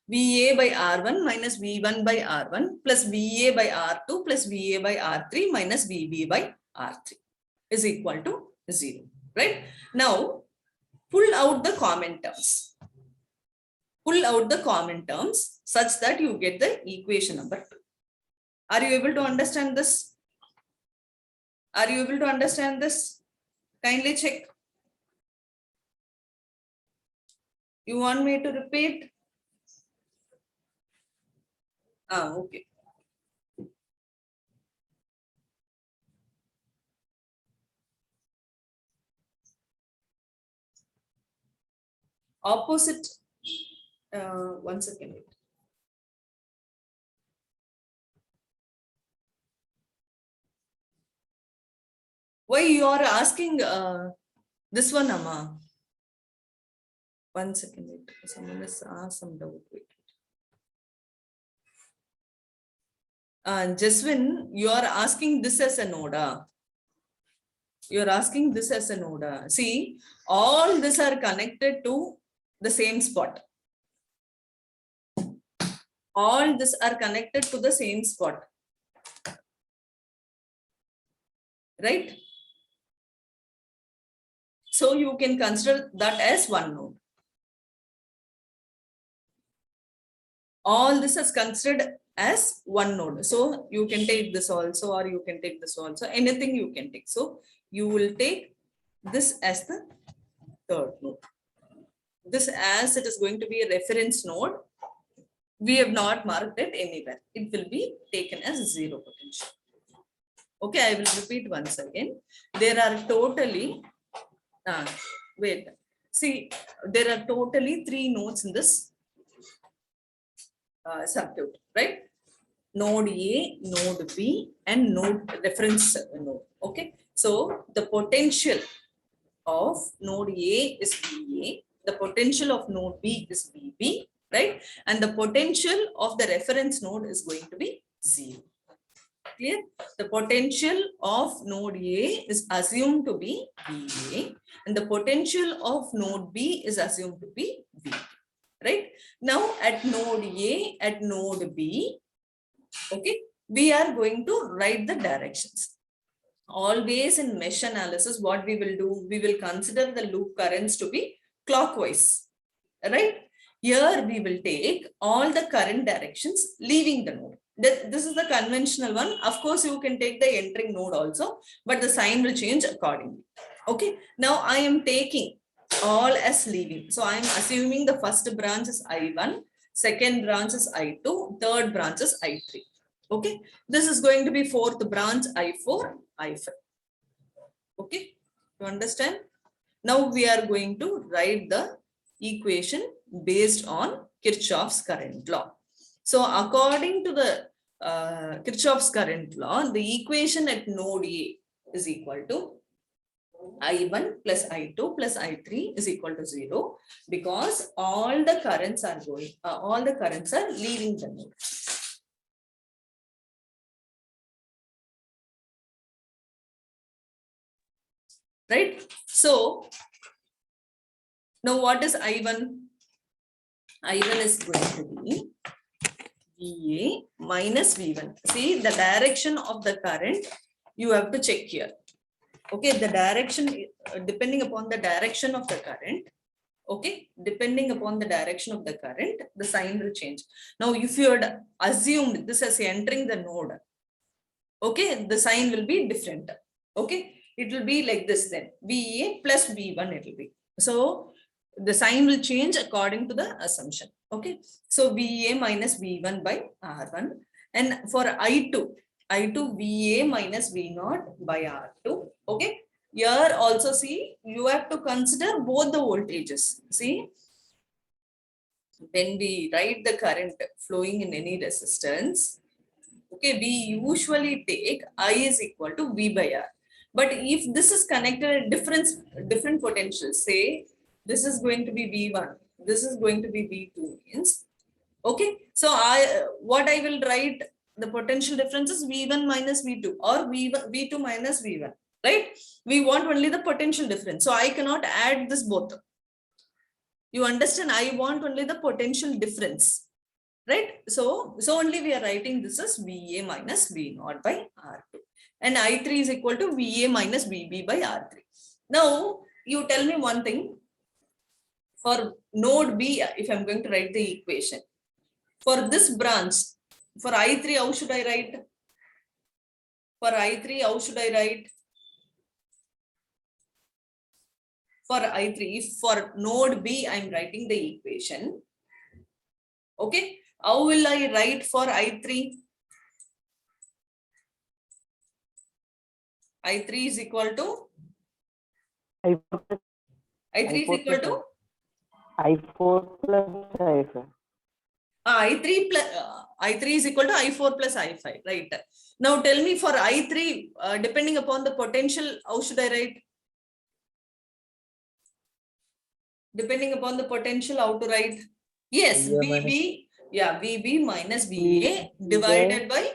VA by R1 minus V1 by R1 plus VA by R2 plus VA by R3 minus VB by R3 is equal to 0, right? Now, pull out the common terms. Pull out the common terms such that you get the equation number 2. Are you able to understand this? Are you able to understand this? Kindly check. You want me to repeat? Okay. Opposite. One second. Why you are asking this one, Amma? One second. Someone has asked some doubt. Wait. Jaswin, you are asking this as a node. You are asking this as a node. See, all these are connected to the same spot. All these are connected to the same spot. Right? So you can consider that as one node. All this is considered as one node. So you can take this also, or you can take this also, anything you can take. So you will take this as the third node. This, as it is going to be a reference node, we have not marked it anywhere. It will be taken as zero potential. Okay, I will repeat once again. There are totally, wait, see, there are totally 3 nodes in this circuit, right? Node A, node B, and node reference node. Okay, so the potential of node A is VA, the potential of node B is VB, right? And the potential of the reference node is going to be 0. Clear? The potential of node A is assumed to be VA, and the potential of node B is assumed to be VB. Right? Now at node A, at node B, okay, we are going to write the directions. Always in mesh analysis, what we will do, we will consider the loop currents to be clockwise. Right? Here we will take all the current directions leaving the node. This is the conventional one. Of course, you can take the entering node also, but the sign will change accordingly. Okay. Now I am taking all as leaving. So I am assuming the first branch is I1, second branch is I2, third branch is I3. Okay. This is going to be fourth branch I4, I5. Okay. You understand? Now we are going to write the equation based on Kirchhoff's current law. So according to the Kirchhoff's current law, the equation at node A is equal to I1 plus I2 plus I3 is equal to 0, because all the currents are going, all the currents are leaving the node. Right? So now what is I1? I1 is going to be VA minus V1. See, the direction of the current you have to check here. Okay, the direction, depending upon the direction of the current, okay, depending upon the direction of the current, the sign will change. Now, if you had assumed this as entering the node, okay, the sign will be different. Okay, it will be like this then, VA plus V1 it will be. So, the sign will change according to the assumption. Okay, so VA minus V1 by R1, and for I2 VA minus V0 by R2. Okay, here also see, you have to consider both the voltages. See, when we write the current flowing in any resistance, okay, we usually take I is equal to V by R. But if this is connected at different potentials, say this is going to be V1, this is going to be V2 means, okay, so what I will write, the potential difference is V1 minus V2 or V2 minus V1, right? We want only the potential difference. So I cannot add this both. You understand? I want only the potential difference. right? So only we are writing this as VA minus V naught by R2. And I3 is equal to VA minus VB by R3. Now, you tell me one thing. For node B, if I'm going to write the equation, for this branch, for I3, how should I write? For I3, how should I write? For I3, if for node B, I'm writing the equation. Okay, how will I write for I3? I3 is equal to? I3 is equal to? I4 plus I5. I3 plus I3 is equal to I4 plus I5, right? Now tell me for I3, depending upon the potential, how should I write? Depending upon the potential, how to write? Yes, VB, yeah, VB minus VA divided by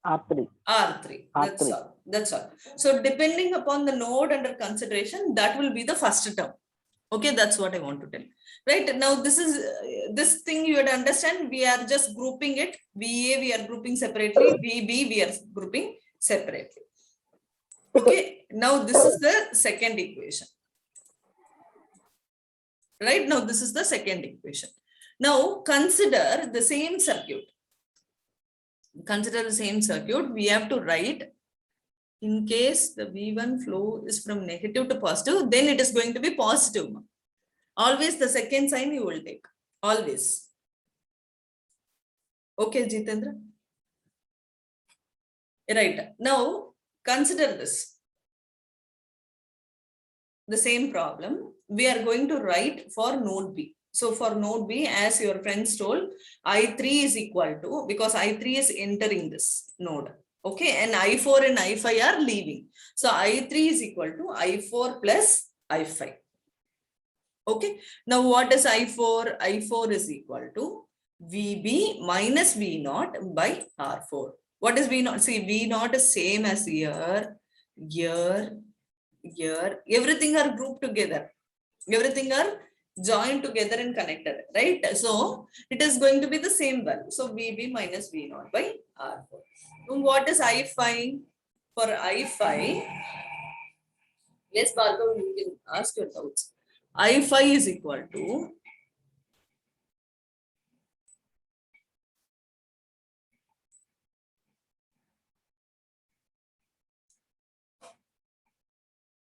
R3. R3. That's all. That's all. So depending upon the node under consideration, that will be the first term. Okay, that's what I want to tell. Right now, this is this thing you have to understand. We are just grouping it. VA we are grouping separately. VB we are grouping separately. Okay, now this is the second equation. Right now, this is the second equation. Now consider the same circuit. Consider the same circuit. We have to write, in case the V1 flow is from negative to positive, then it is going to be positive. Always the second sign you will take. Always. Okay, Jitendra? Right. Now, consider this. The same problem. We are going to write for node B. So for node B, as your friends told, I3 is equal to, because I3 is entering this node. Okay, and I4 and I5 are leaving. So I3 is equal to I4 plus I5. Okay, now what is I4? I4 is equal to VB minus V0 by R4. What is V0? See, V0 is same as here, everything are grouped together. Everything are joined together and connected, right? So it is going to be the same value. So VB minus V0 by R4. And what is I5? For I5, yes, Bhargav, you can ask your doubts. I5 is equal to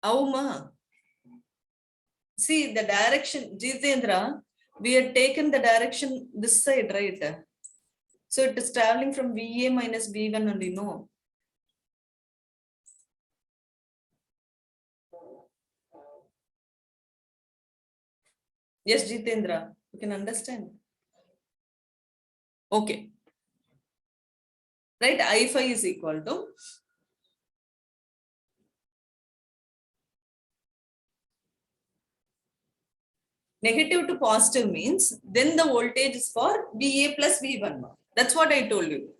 Auma. See the direction, Jitendra, we had taken the direction this side, right? So it is traveling from VA minus V1 only, no? Yes, Jitendra, you can understand. Okay. Right, I5 is equal to negative to positive means then the voltage is for VA plus V1. That's what I told you.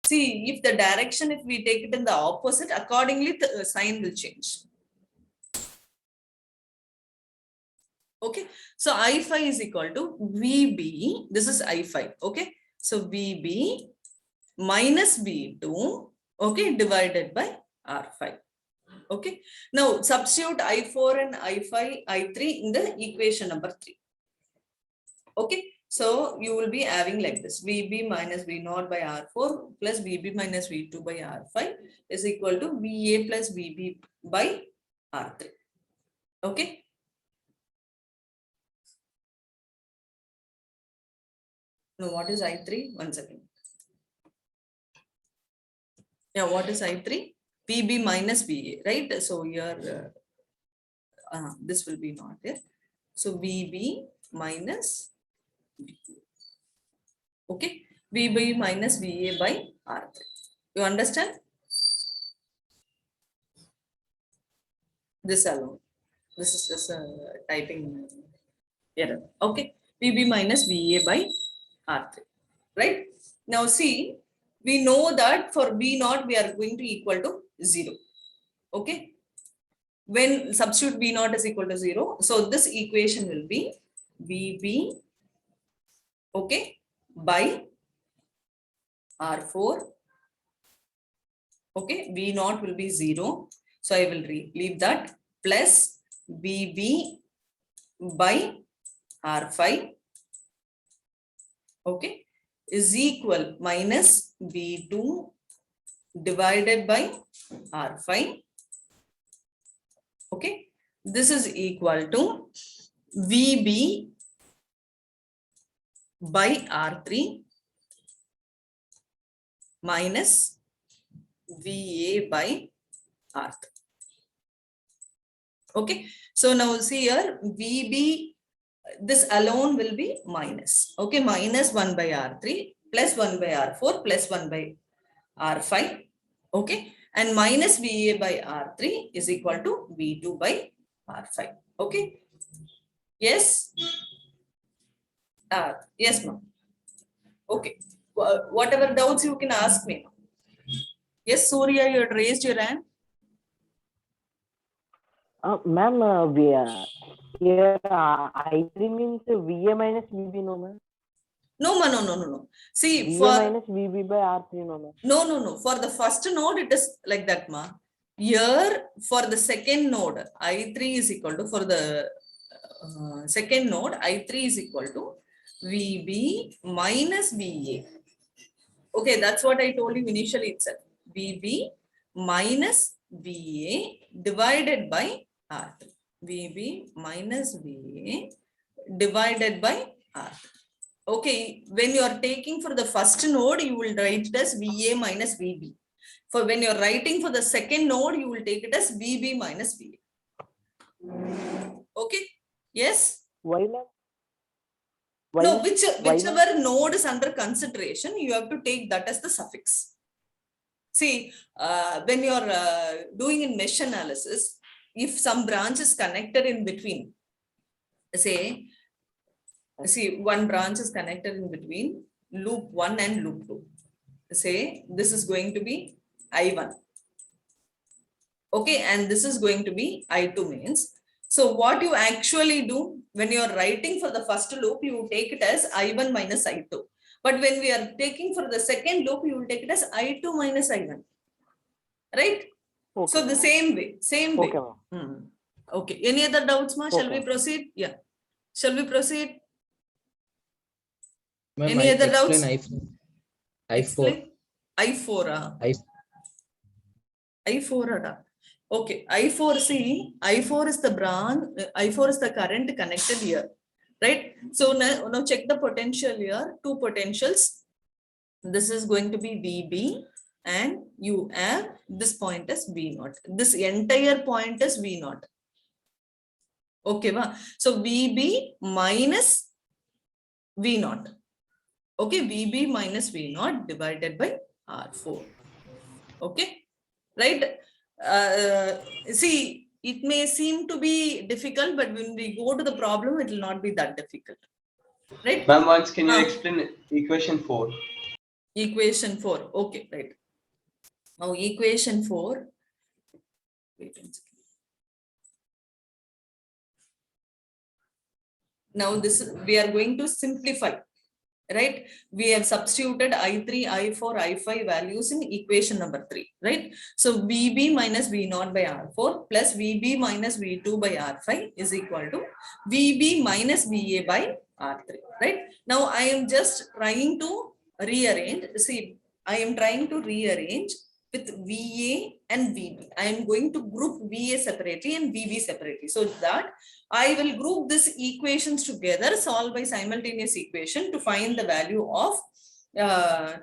See, if the direction, if we take it in the opposite, accordingly the sign will change. Okay, so I5 is equal to VB, this is I5, okay? So VB minus V2, okay, divided by R5. Okay, now substitute I4 and I5, I3 in the equation number 3. Okay, so you will be having like this, VB minus V0 by R4 plus VB minus V2 by R5 is equal to VA plus VB by R3. Okay. Now what is I3? 1 second. Yeah, what is I3? VB minus VA, right? So here, this will be not there. So VB minus VA. Okay, VB minus VA by R3. You understand? This alone. This is just a typing error. Okay, VB minus VA by R3. Right? Now see, we know that for V0 we are going to equal to 0. Okay. When substitute V0 is equal to 0, so this equation will be VB okay, by R4. Okay, V0 will be 0. So I will leave that, plus VB by R5, okay, is equal minus V2 divided by R5. Okay, this is equal to VB by R3 minus VA by R3. Okay, so now see here, VB, this alone will be minus. Okay, minus 1 by R3 plus 1 by R4 plus 1 by R5. Okay, and minus VA by R3 is equal to V2 by R5. Okay, yes, yes, ma'am. Okay, whatever doubts you can ask me. Yes, Surya, you had raised your hand. Ma'am, here I3 means VA minus VB, no, ma'am? No, no. See, VA for minus VB by R3, no, ma'am? no. For the first node, it is like that, ma. Here, for the second node, I3 is equal to, for the second node, I3 is equal to VB minus VA. Okay, that's what I told you initially itself. VB minus VA divided by R3. VB minus VA divided by R3. Okay, when you are taking for the first node, you will write it as VA minus VB. For when you are writing for the second node, you will take it as VB minus VA. Okay, yes? Why, ma'am? No, whichever node is under consideration, you have to take that as the suffix. See, when you are doing in mesh analysis, if some branch is connected in between, say, see, one branch is connected in between loop 1 and loop 2. Say, this is going to be I1. Okay, and this is going to be I2 means. So what you actually do when you are writing for the first loop, you take it as I1 minus I2. But when we are taking for the second loop, you will take it as I2 minus I1. Right? Okay. So the same way, Okay. Okay. Any other doubts, ma? Shall we proceed? Yeah. Shall we proceed? Any other doubts? I4. I4. I4. Okay. I4, see, I4 is the branch, I4 is the current connected here. Right? So now check the potential here. Two potentials. This is going to be VB and you have this point as V0. This entire point is V0. Okay, ma? So VB minus V0. Okay, VB minus V0 divided by R4. Okay, right? See, it may seem to be difficult, but when we go to the problem, it will not be that difficult. Right? Ma'am, once can you explain equation 4? Equation 4. Okay, right. Now, equation 4. Wait a second. Now, we are going to simplify. Right? We have substituted I3, I4, I5 values in equation number 3, right? So VB minus V0 by R4 plus VB minus V2 by R5 is equal to VB minus VA by R3, right? Now I am just trying to rearrange. See, I am trying to rearrange with VA and VB. I am going to group VA separately and VB separately, so that I will group these equations together, solve by simultaneous equation to find the value of VA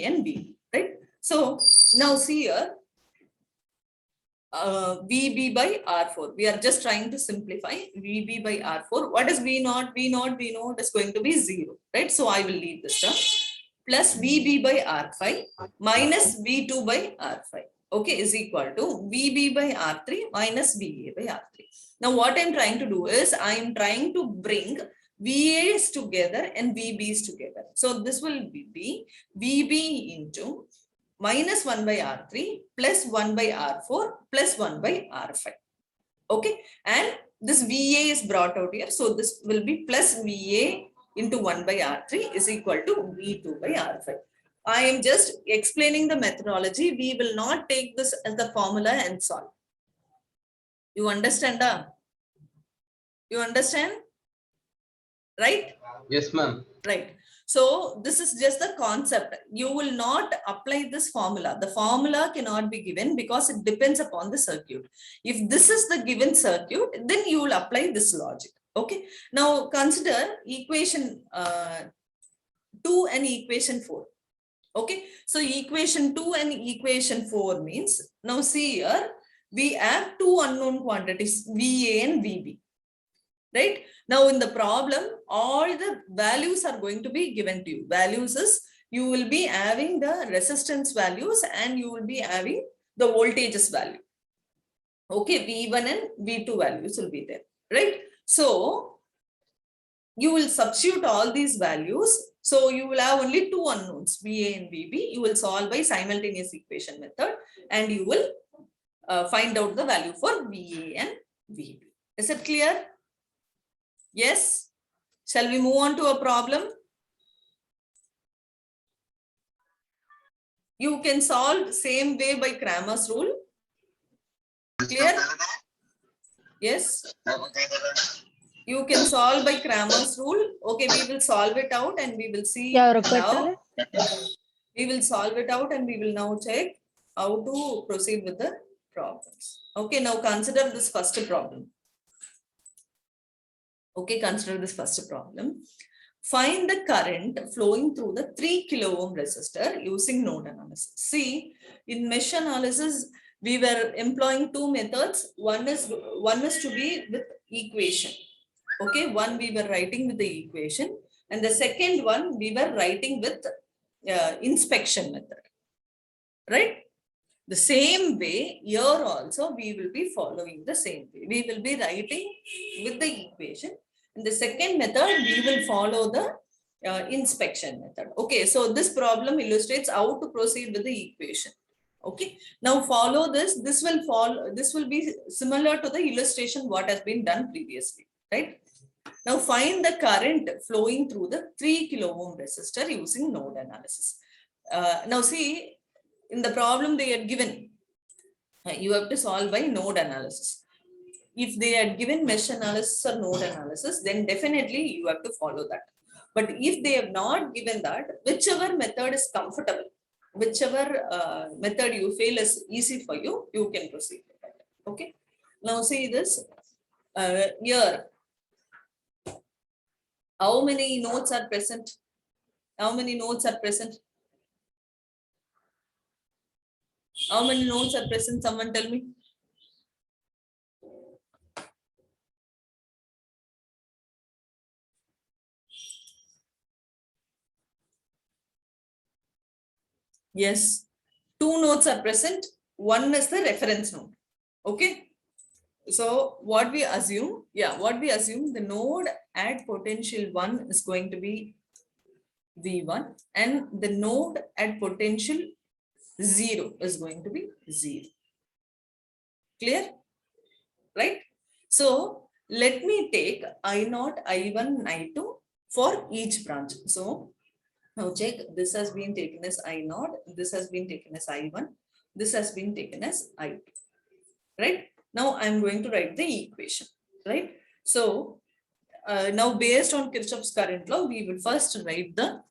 and VB, right? So now see here, VB by R4. We are just trying to simplify VB by R4. What is V0? V0 is going to be 0, right? So I will leave this term. Plus VB by R5 minus V2 by R5. Okay, is equal to VB by R3 minus VA by R3. Now what I'm trying to do is I am trying to bring VAs together and VBs together. So this will be VB into minus 1 by R3 plus 1 by R4 plus 1 by R5. Okay, and this VA is brought out here. So this will be plus VA into 1 by R3 is equal to V2 by R5. I am just explaining the methodology. We will not take this as the formula and solve. You understand? You understand? Right? Yes, ma'am. Right. So this is just the concept. You will not apply this formula. The formula cannot be given because it depends upon the circuit. If this is the given circuit, then you will apply this logic. Okay. Now consider equation 2 and equation 4. Okay. So equation 2 and equation 4 means, now see here, we have two unknown quantities, VA and VB. Right? Now in the problem, all the values are going to be given to you. Values is, you will be having the resistance values and you will be having the voltages value. Okay, V1 and V2 values will be there. Right? So you will substitute all these values. So you will have only two unknowns, VA and VB. You will solve by simultaneous equation method and you will find out the value for VA and VB. Is it clear? Yes. Shall we move on to a problem? You can solve same way by Cramer's rule. Clear? Yes. You can solve by Cramer's rule. Okay, we will solve it out and we will see now. We will solve it out and we will now check how to proceed with the problems. Okay, now consider this first problem. Okay, consider this first problem. Find the current flowing through the 3 kilo ohm resistor using node analysis. See, in mesh analysis, we were employing two methods. One is to be with equation. Okay, one we were writing with the equation, and the second one we were writing with inspection method. Right? The same way here also we will be following the same way. We will be writing with the equation. In the second method, we will follow the inspection method. Okay, so this problem illustrates how to proceed with the equation. Okay, now follow this. This will be similar to the illustration what has been done previously. Right? Now find the current flowing through the 3 kilo ohm resistor using node analysis. Now see, in the problem they had given, you have to solve by node analysis. If they had given mesh analysis or node analysis, then definitely you have to follow that. But if they have not given that, whichever method is comfortable, whichever method you feel is easy for you, you can proceed with that. Okay. Now see this here. How many nodes are present? How many nodes are present? How many nodes are present? Someone tell me. Yes, two nodes are present. One is the reference node. Okay. So what we assume, the node at potential 1 is going to be V1 and the node at potential 0 is going to be 0. Clear? Right? So let me take I0, I1, I2 for each branch. So now check, this has been taken as I0, this has been taken as I1, this has been taken as I2. Right? Now I'm going to write the equation. Right? So now based on Kirchhoff's current law, we will first write the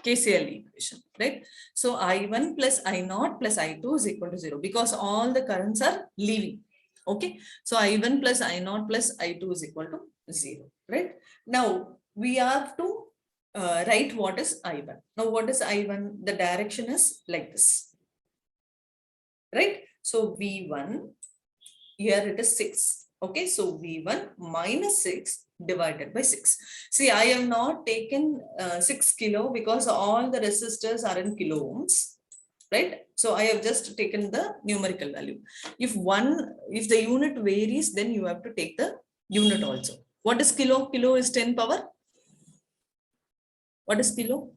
KCL equation, right? So I1 plus I0 plus I2 is equal to 0 because all the currents are leaving. Okay. So I1 plus I0 plus I2 is equal to 0, right? Now we have to write what is I1. Now what is I1? The direction is like this, right? So V1, here it is 6. Okay, so V1 minus 6 divided by 6. See, I have not taken 6 kilo because all the resistors are in kilo ohms, right? So I have just taken the numerical value. If the unit varies, then you have to take the unit also. What is kilo? Kilo is 10 power. What is kilo?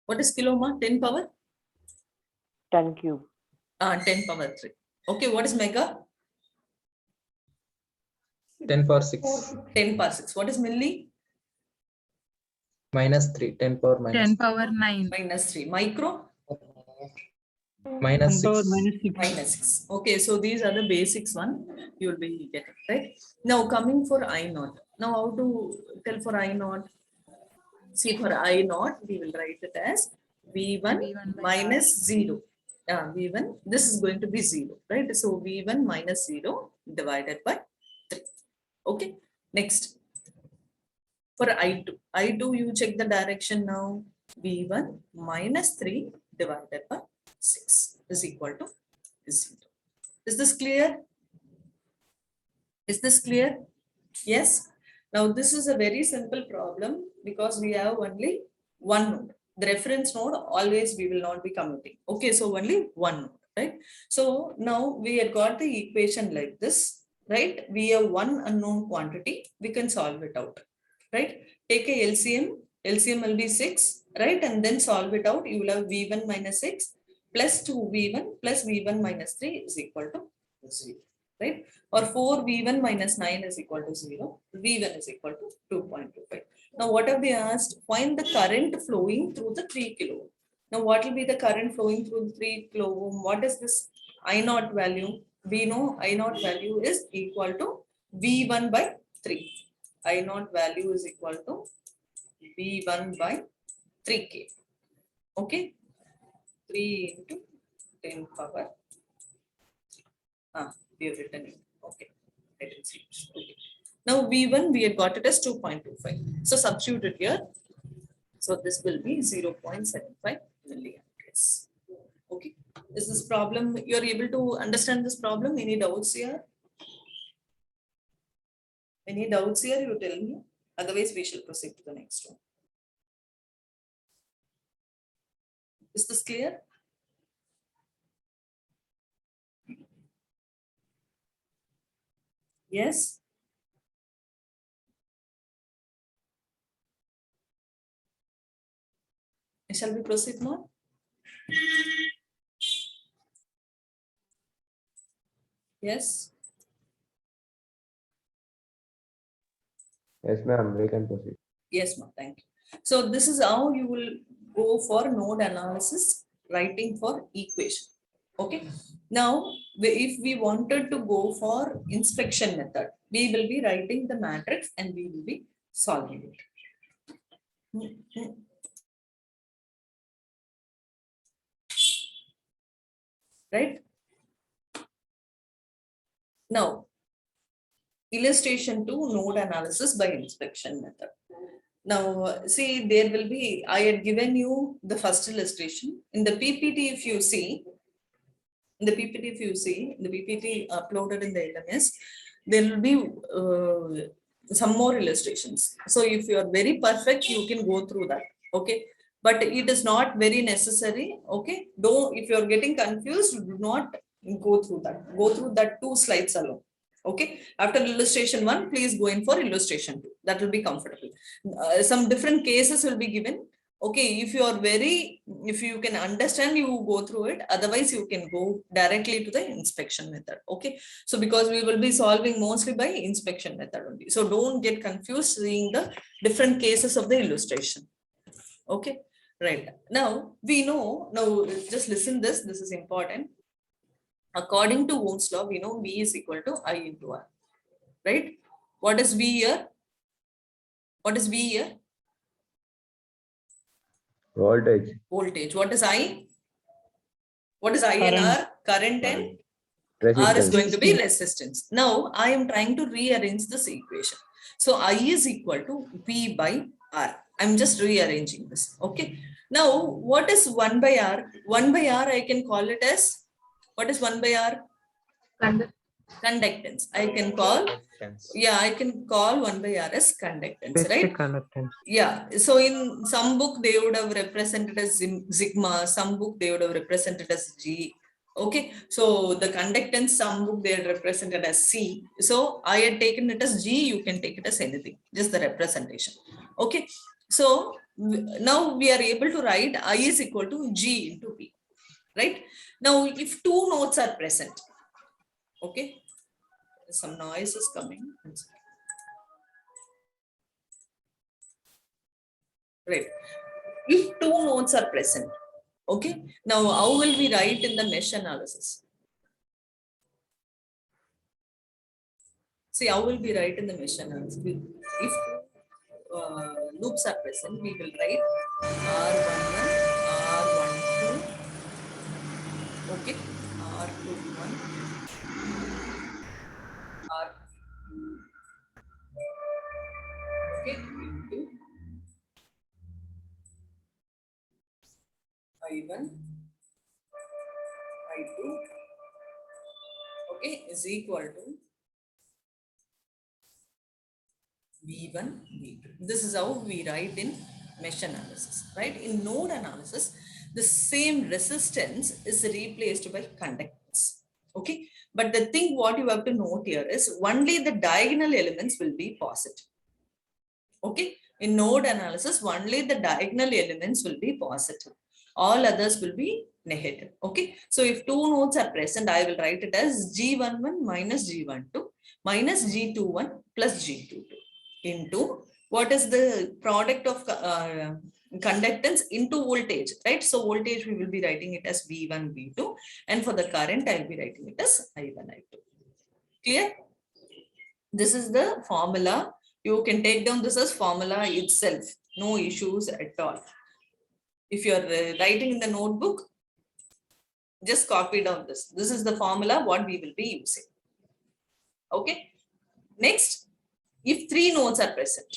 What is kilo, ma? 10 power? 10 cube. 10 power 3. Okay, what is mega? 10 power 6. 10 power 6. What is milli? -3. 10 power minus 10 power 9. Minus 3. Micro? minus 6. Minus 6. Okay, so these are the basics one you will be getting, right? Now coming for I naught. Now how to tell for I naught? See, for I naught, we will write it as V1 V1 by minus 0. V1, this is going to be 0, right? So V1 minus 0 divided by 3. Okay, next. For I2, I2 you check the direction now. V1 minus 3 divided by 6 is equal to 0. Is this clear? Is this clear? Yes. Now this is a very simple problem because we have only one node. The reference node always we will not be commuting. Okay, so only one node, right? So now we have got the equation like this, right? We have one unknown quantity. We can solve it out, right? Take a LCM. LCM will be 6, right? And then solve it out. You will have V1 minus 6 plus 2V1 plus V1 minus 3 is equal to 0, right? Or 4V1 minus 9 is equal to 0. V1 is equal to 2.25. Now what have they asked? Find the current flowing through the 3 kilo ohm. Now what will be the current flowing through the 3 kilo ohm? What is this I naught value? We know I naught value is equal to V1 by 3. I naught value is equal to V1 by 3K. Okay. 3 into 10 power. We have written it. Okay. Let it see. Okay. Now V1 we had got it as 2.25. So substitute it here. So this will be 0.75 milliamperes. Okay. Is this problem, you are able to understand this problem? Any doubts here? Any doubts here? You tell me. Otherwise, we shall proceed to the next one. Is this clear? Yes. Shall we proceed now? Yes. Yes, ma'am, we can proceed. Yes, ma'am. Thank you. So this is how you will go for node analysis, writing for equation. Okay. Now, if we wanted to go for inspection method, we will be writing the matrix and we will be solving it. Right? Now, illustration to node analysis by inspection method. Now, see, there will be, I had given you the first illustration. In the PPT, if you see, the PPT uploaded in the LMS, there will be some more illustrations. So if you are very perfect, you can go through that. Okay. But it is not very necessary. Okay. Don't, if you are getting confused, do not go through that. Go through that 2 slides alone. Okay. After illustration 1, please go in for illustration 2. That will be comfortable. Some different cases will be given. Okay, if you are if you can understand, you go through it. Otherwise, you can go directly to the inspection method. Okay, so because we will be solving mostly by inspection method only. So don't get confused seeing the different cases of the illustration. Okay, right. Now we know, now just listen this, this is important. According to Ohm's law, we know V is equal to I into R. Right? What is V here? What is V here? Voltage. Voltage. What is I? What is I and R? Current and R is Resistance. going to be resistance. Now I am trying to rearrange this equation. So I is equal to V by R. I'm just rearranging this. Okay. Now what is 1 by R? 1 by R I can call it as, what is 1 by R? Conductance. I can call, yeah, I can call 1 by R as conductance, right? Conductance. Yeah. So in some book they would have represented as sigma, some book they would have represented as G. Okay. So the conductance, some book they had represented as C. So I had taken it as G, you can take it as anything, just the representation. Okay. So now we are able to write I is equal to G into P. Right? Now if 2 nodes are present, Okay, some noise is coming. Right. If two nodes are present, okay. Now, how will we write in the mesh analysis? See, how will we write in the mesh analysis? If loops are present, we will write R11, R12, okay, R21, R, okay, into I1, I2, okay, is equal to V1, V2. This is how we write in mesh analysis, right? In node analysis, the same resistance is replaced by conductance, okay? But the thing what you have to note here is only the diagonal elements will be positive, okay? In node analysis, only the diagonal elements will be positive. All others will be negative, okay? So if two nodes are present, I will write it as G11 minus G12 minus G21 plus G22 into what is the product of conductance into voltage, right? So voltage we will be writing it as V1, V2, and for the current I will be writing it as I1, I2. Clear? This is the formula. You can take down this as formula itself. No issues at all. If you are writing in the notebook, just copy down this. This is the formula what we will be using. Okay. Next, if three nodes are present.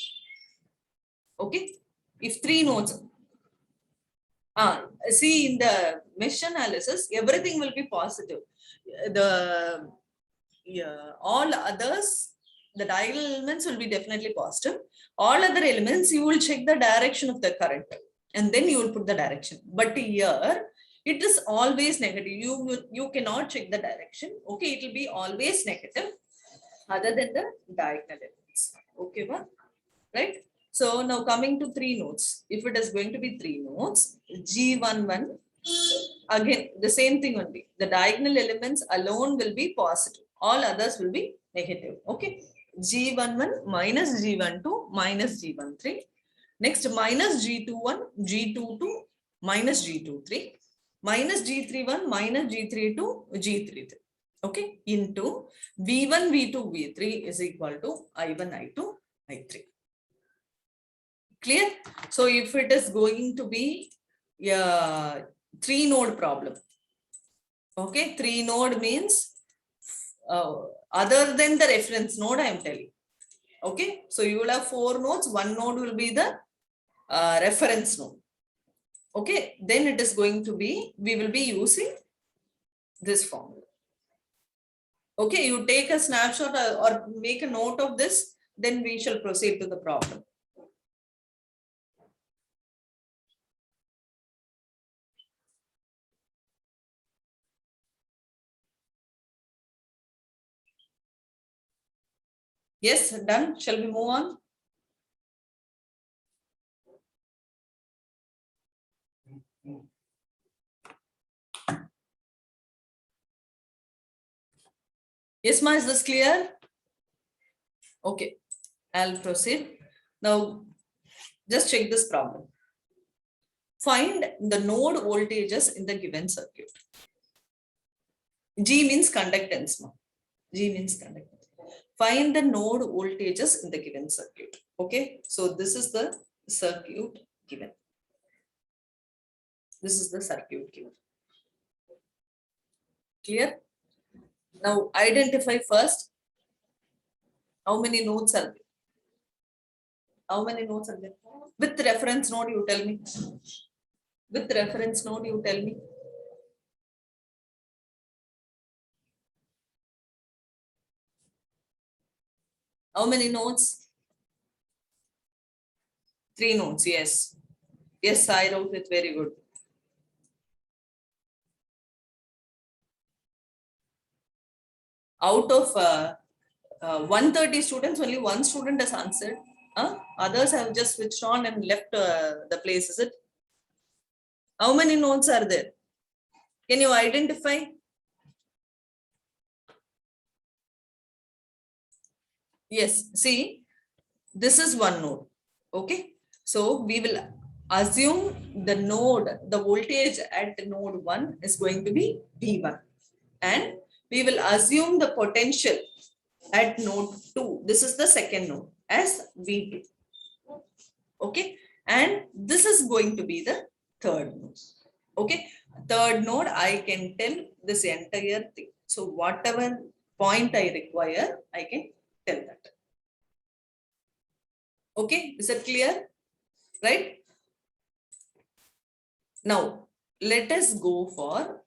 Okay. If three nodes, see in the mesh analysis, everything will be positive. The all others, the diagonal elements will be definitely positive. All other elements, you will check the direction of the current and then you will put the direction. But here, it is always negative. You cannot check the direction. Okay, it will be always negative other than the diagonal elements. Okay, right? So now coming to three nodes. If it is going to be three nodes, G11, again, the same thing only. The diagonal elements alone will be positive. All others will be negative. Okay. G11 minus G12 minus G13. Next, minus G21, G22 minus G23, minus G31 minus G32, G33. Okay. Into V1, V2, V3 is equal to I1, I2, I3. Clear? So if it is going to be a three node problem, okay, three node means other than the reference node, I am telling. Okay, so you will have four nodes, one node will be the reference node. Okay, then it is going to be, we will be using this formula. Okay, you take a snapshot or make a note of this, then we shall proceed to the problem. Yes, done. Shall we move on? Yes, ma, is this clear? Okay, I'll proceed. Now, just check this problem. Find the node voltages in the given circuit. G means conductance, ma. G means conductance. Find the node voltages in the given circuit. Okay, so this is the circuit given. This is the circuit given. Clear? Now identify first how many nodes are there. How many nodes are there? With reference node, you tell me. With reference node, you tell me. How many nodes? Three nodes, yes. Yes, I wrote it very good. Out of 130 students, only one student has answered. Others have just switched on and left the place, is it? How many nodes are there? Can you identify? Yes, see, this is one node. Okay, so we will assume the node, the voltage at node 1 is going to be V1, and we will assume the potential at node 2, this is the second node, as V2. Okay, and this is going to be the third node. Okay, third node, I can tell this entire thing. So whatever point I require, I can tell that. Okay, is that clear? Right? Now, let us go for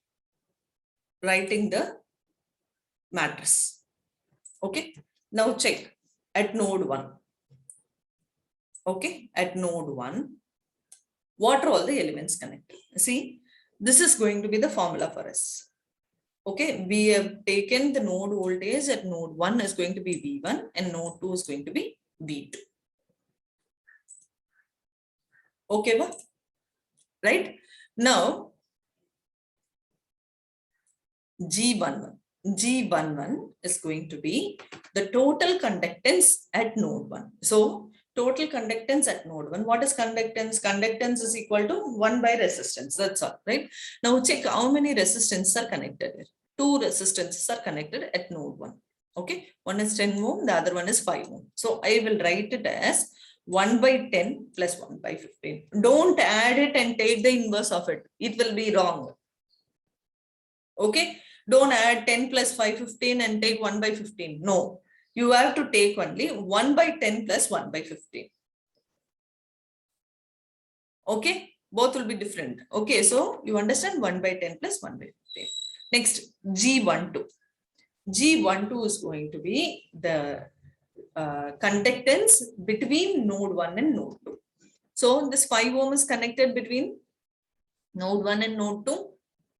writing the matrix. Okay, now check at node 1. Okay, at node 1, what are all the elements connected? See, this is going to be the formula for us. Okay, we have taken the node voltage at node 1 is going to be V1 and node 2 is going to be V2. Okay, right? Now, G11 is going to be the total conductance at node 1. So, total conductance at node 1. What is conductance? Conductance is equal to 1 by resistance. That's all, right? Now, check how many resistances are connected here. 2 resistances are connected at node 1. Okay, one is 10 ohm, the other one is 5 ohm. So, I will write it as 1 by 10 plus 1 by 15. Don't add it and take the inverse of it. It will be wrong. Okay, don't add 10 plus 5, 15 and take 1 by 15. No, you have to take only 1 by 10 plus 1 by 15. Okay, both will be different. Okay, so you understand 1 by 10 plus 1 by 15. Next, G12. G12 is going to be the conductance between node 1 and node 2. So this 5 ohm is connected between node 1 and node 2,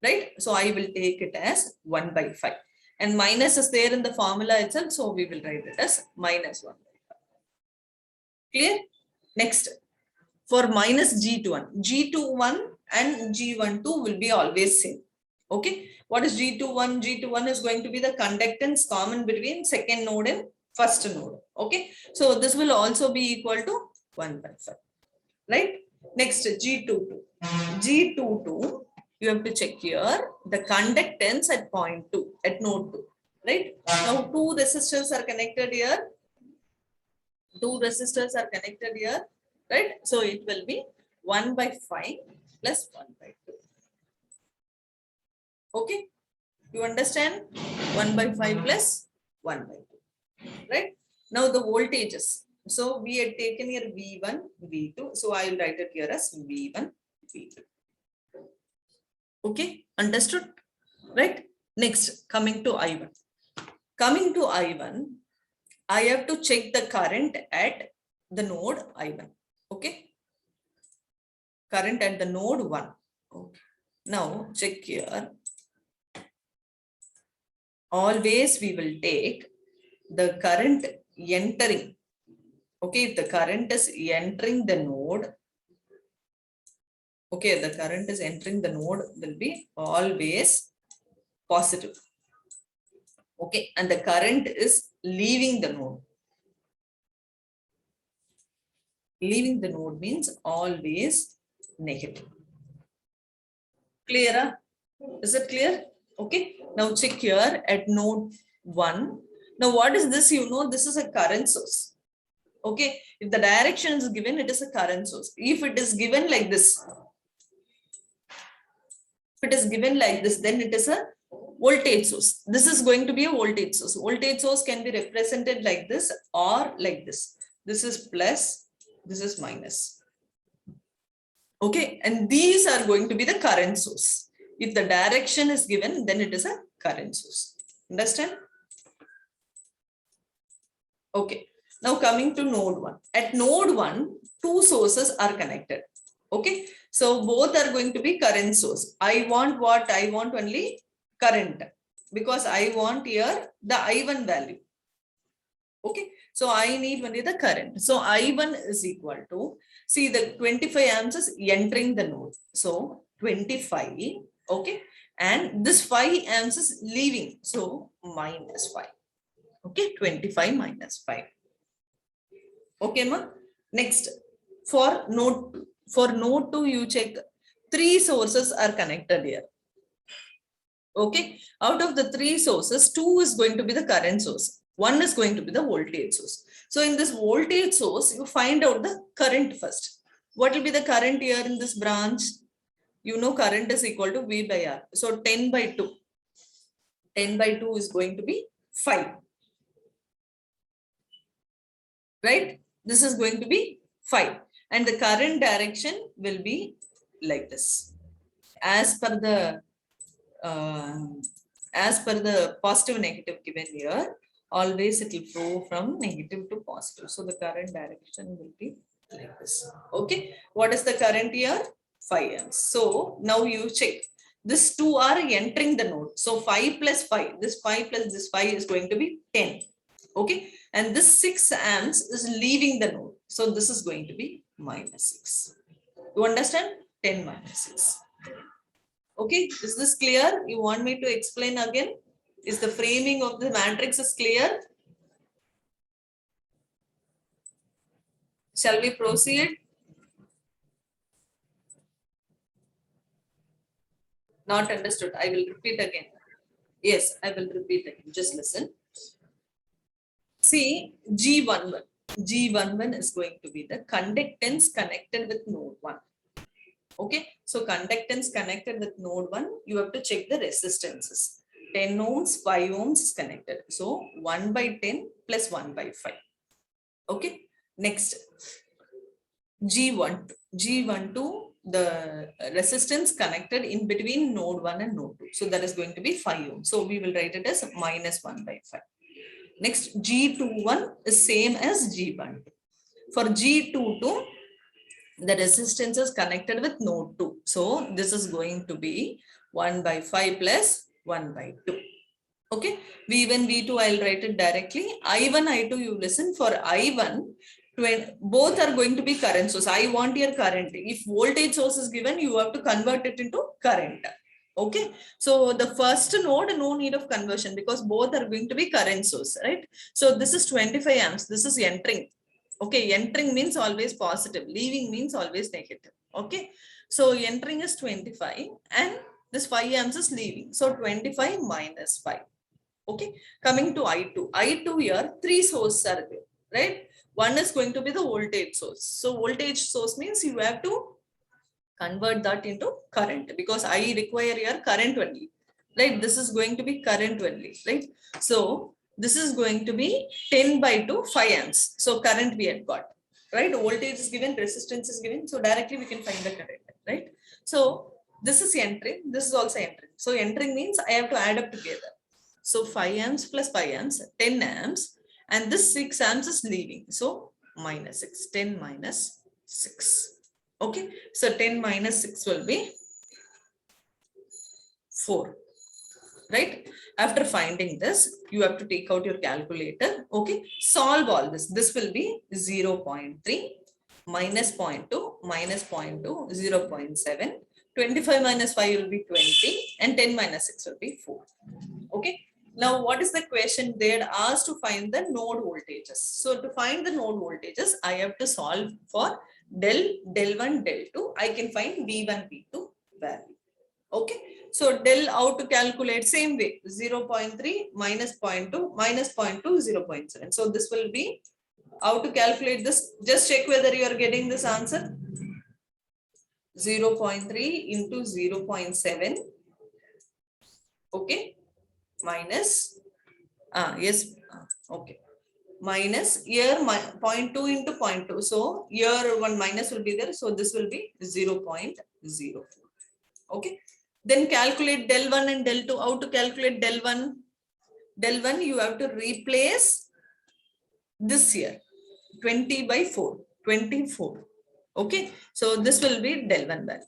right? So I will take it as 1 by 5. And minus is there in the formula itself, so we will write it as minus 1 by 5. Clear? Next, for minus G21, G21 and G12 will be always same. Okay, what is G21? G21 is going to be the conductance common between second node and first node. Okay, so this will also be equal to 1 by 5, right? Next, G22. G22, you have to check here the conductance at point 2, at node 2, right? Now, 2 resistors are connected here. 2 resistors are connected here, right? So it will be 1 by 5 plus 1 by 2. Okay, you understand? 1 by 5 plus 1 by 2, right? Now the voltages. So we had taken here V1, V2. So I will write it here as V1, V2. Okay, understood? Right? Next, coming to I1. Coming to I1, I have to check the current at the node I1. Okay, current at the node 1. Okay. Now check here. Always we will take the current entering. Okay, if the current is entering the node, okay, the current is entering the node will be always positive. Okay, and the current is leaving the node. Leaving the node means always negative. Clear? Is it clear? Okay, now check here at node 1. Now what is this? You know, this is a current source. Okay, if the direction is given, it is a current source. If it is given like this, if it is given like this, then it is a voltage source. This is going to be a voltage source. Voltage source can be represented like this or like this. This is plus, this is minus. Okay, and these are going to be the current source. If the direction is given, then it is a current source. Understand? Okay, now coming to node 1. At node 1, 2 sources are connected. Okay, so both are going to be current source. I want what? I want only current, because I want here the I1 value. Okay, so I need only the current. So I1 is equal to, see, the 25 amps is entering the node. So 25, okay, and this 5 amps is leaving. So minus 5. Okay, 25 minus 5. Okay, ma? Next, for node 2, you check 3 sources are connected here. Okay, out of the 3 sources, 2 is going to be the current source. 1 is going to be the voltage source. So in this voltage source, you find out the current first. What will be the current here in this branch? You know current is equal to V by R. So 10 by 2. 10 by 2 is going to be 5. Right? This is going to be 5. And the current direction will be like this. As per the positive negative given here, always it will flow from negative to positive. So the current direction will be like this. Okay. What is the current here? 5 amps. So now you check. These 2 are entering the node. So 5 plus 5. This 5 plus this 5 is going to be 10. Okay. And this 6 amps is leaving the node. So this is going to be minus 6. You understand? 10 minus 6. Okay, is this clear? You want me to explain again? Is the framing of the matrix is clear? Shall we proceed? Not understood. I will repeat again. Yes, I will repeat again. Just listen. See, G11. G11 is going to be the conductance connected with node 1. Okay, so conductance connected with node 1, you have to check the resistances. 10 ohms, 5 ohms is connected. So 1 by 10 plus 1 by 5. Okay, next G12. G12, the resistance connected in between node 1 and node 2. So that is going to be 5 ohms. So we will write it as minus 1 by 5. Next, G21 is same as G12. For G22, the resistance is connected with node 2. So this is going to be 1 by 5 plus 1 by 2. Okay. V1, V2, I'll write it directly. I1, I2, you listen. For I1, both are going to be current source. I want your current. If voltage source is given, you have to convert it into current. Okay. So the first node, no need of conversion because both are going to be current source, right? So this is 25 amps. This is entering. Okay, entering means always positive, leaving means always negative. Okay, so entering is 25 and this 5 amps is leaving. So 25 minus 5. Okay, coming to I2. I2 here, 3 sources are there, right? One is going to be the voltage source. So voltage source means you have to convert that into current because I require here current only, right? This is going to be current only, right? So this is going to be 10 by 2, 5 amps. So current we had got, right? Voltage is given, resistance is given. So directly we can find the current, right? So this is entering, this is also entering. So entering means I have to add up together. So 5 amps plus 5 amps, 10 amps. And this 6 amps is leaving. So minus 6, 10 minus 6. Okay. So 10 minus 6 will be 4. Right? After finding this, you have to take out your calculator. Okay. Solve all this. This will be 0.3 minus 0.2 minus 0.2, 0.7. 25 minus 5 will be 20 and 10 minus 6 will be 4. Okay. Now, what is the question? They had asked to find the node voltages. So to find the node voltages, I have to solve for del 1, del 2. I can find V1, V2 value. Okay. So del how to calculate same way 0.3 minus 0.2 minus 0.2 0.7. So this will be how to calculate this. Just check whether you are getting this answer. 0.3 into 0.7. Okay. Minus yes, okay, minus here 0.2 into 0.2. So here one minus will be there. So this will be 0.04. Okay. Then calculate del 1 and del 2. How to calculate del 1? Del 1 you have to replace this here 20 by 4, 24. Okay. So this will be del 1 value.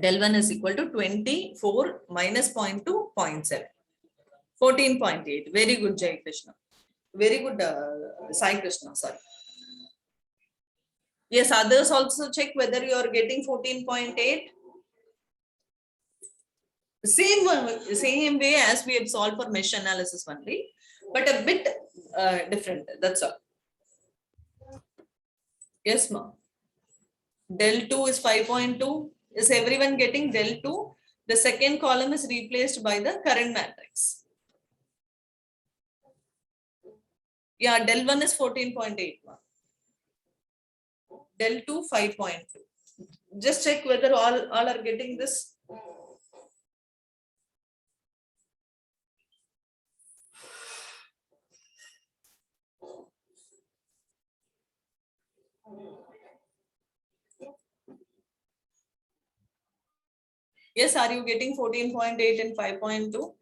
Del 1 is equal to 24 minus 0.2, 0.7. 14.8. Very good, Jai Krishna. Very good, Sai Krishna. Sorry. Yes, others also check whether you are getting 14.8. Same way as we have solved for mesh analysis only, but a bit different. That's all. Yes, ma'am. Del 2 is 5.2. Is everyone getting del 2? The second column is replaced by the current matrix. Yeah, del 1 is 14.8. Del 2, 5.2. Just check whether all are getting this. Yes, are you getting 14.8 and 5.2?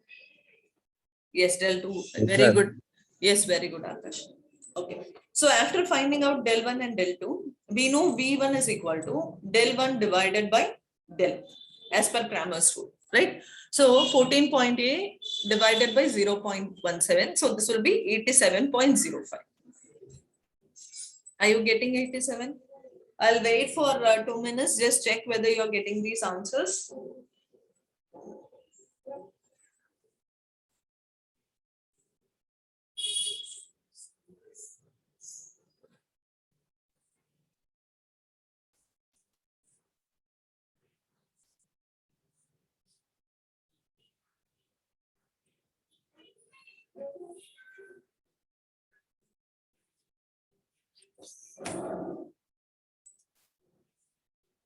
Yes, del 2. Yes, Very ma'am. good. Yes, very good, Akash. Okay. So after finding out del 1 and del 2, we know V1 is equal to del 1 divided by del as per Cramer's rule, right? So 14.8 divided by 0.17. So this will be 87.05. Are you getting 87? I'll wait for 2 minutes. Just check whether you're getting these answers.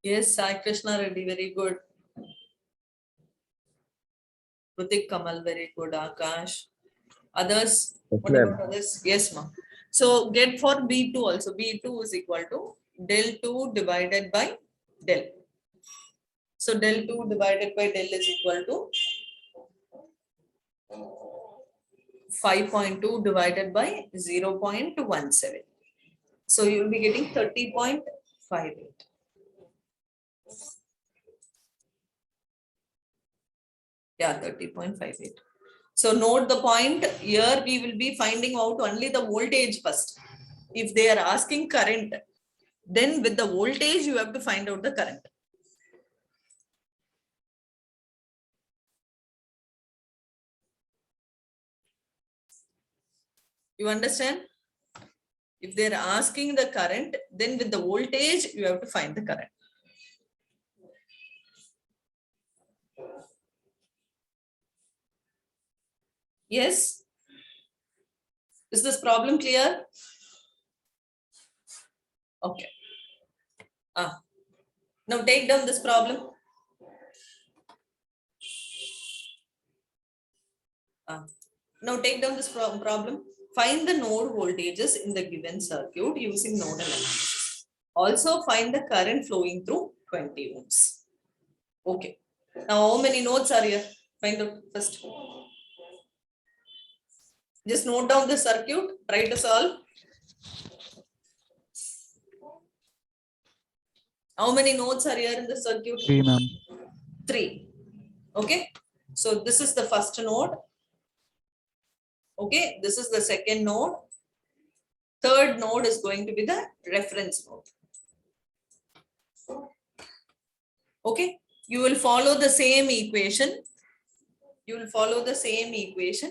Yes, Sai Krishna Reddy, very good. Pratik Kamal, very good. Akash. Others? Yes, What ma'am. about others? Yes, ma'am. So get for B2 also. B2 is equal to del 2 divided by del. So del 2 divided by del is equal to 5.2 divided by 0.17. So you will be getting 30.58. Yeah, 30.58. So note the point here, we will be finding out only the voltage first. If they are asking current, then with the voltage, you have to find out the current. You understand? If they're asking the current, then with the voltage, you have to find the current. Yes? Is this problem clear? Okay. Now take down this problem. Now take down this problem. Find the node voltages in the given circuit using nodal analysis. Also find the current flowing through 20 ohms. Okay. Now how many nodes are here? Find out first. Just note down the circuit, try to solve. How many nodes are here in the circuit? 3, ma'am. 3. Okay. So this is the first node. Okay. This is the second node. Third node is going to be the reference node. Okay. You will follow the same equation. You will follow the same equation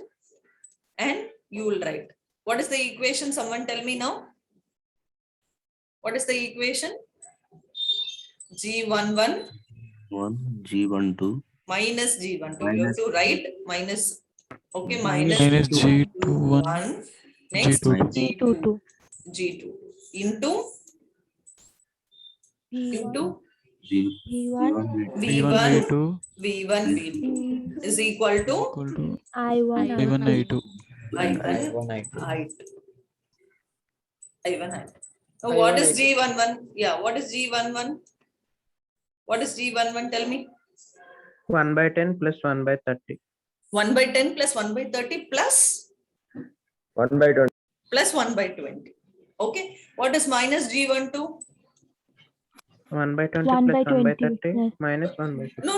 and you will write. What is the equation? Someone tell me now. What is the equation? G11 G12 minus G12. You have to write minus. Okay, minus Minus G21. G21. Next G22. G2. G2 into V1 V1, V1 V2 V2 is equal to equal to I1 I1, I2. I1 I2. I1 I2. Now I1, what is I2. G11? Yeah, what is G11? What is G11? Tell me. 1 by 10 plus 1 by 30. 1 by 10 plus 1 by 30 plus 1 by 20. plus 1 by 20. Okay. What is minus G12? 1 by 20 1 plus by 1 by 20 30 minus 1 by 50. No.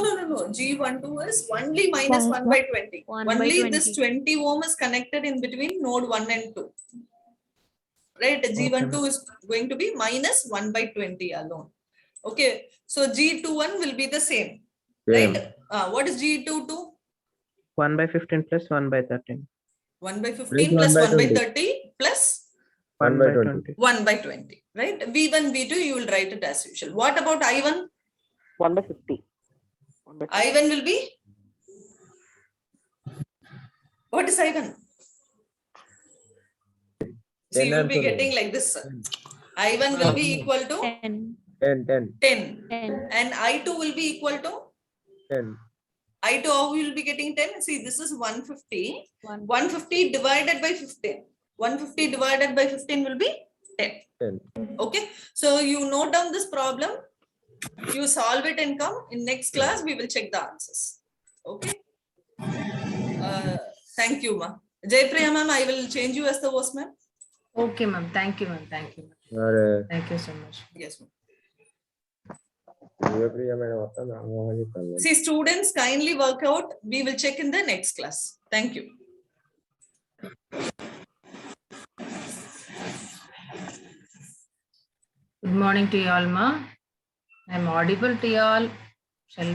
G12 is only minus 1 by 20. 1 by Only 20. this 20 ohm is connected in between node 1 and 2. Right? G12 is going to be minus 1 by 20 alone. Okay. So G21 will be the same. Same. Right? What is G22? 1 by 15 plus 1 by 13. 1 by Plus 15 1 plus by 1 by 20. 30 plus 1 by 20. 1 by 20, right? V1, V2, you will write it as usual. What about I1? 1 by 50. 1 by 50. I1 will be? What is I1? So you will be getting like this. I1 will be equal to 10. 10. 10. 10. And I2 will be equal to? 10. I2, how we will be getting 10? See, this is 150. 1. 150 divided by 15. 150 divided by 15 will be 10. 10. Okay. So you note down this problem. You solve it and come. In next class, we will check the answers. Okay. Thank you, ma. Jaypriya ma'am, I will change you as the host, ma'am. Okay, ma'am. Thank you, ma'am. Thank you. Are Thank you so much. Yes, ma'am. you See, students, kindly work out. We will check in the next class. Thank you. Good morning to you all, ma. I'm audible to you all. Shall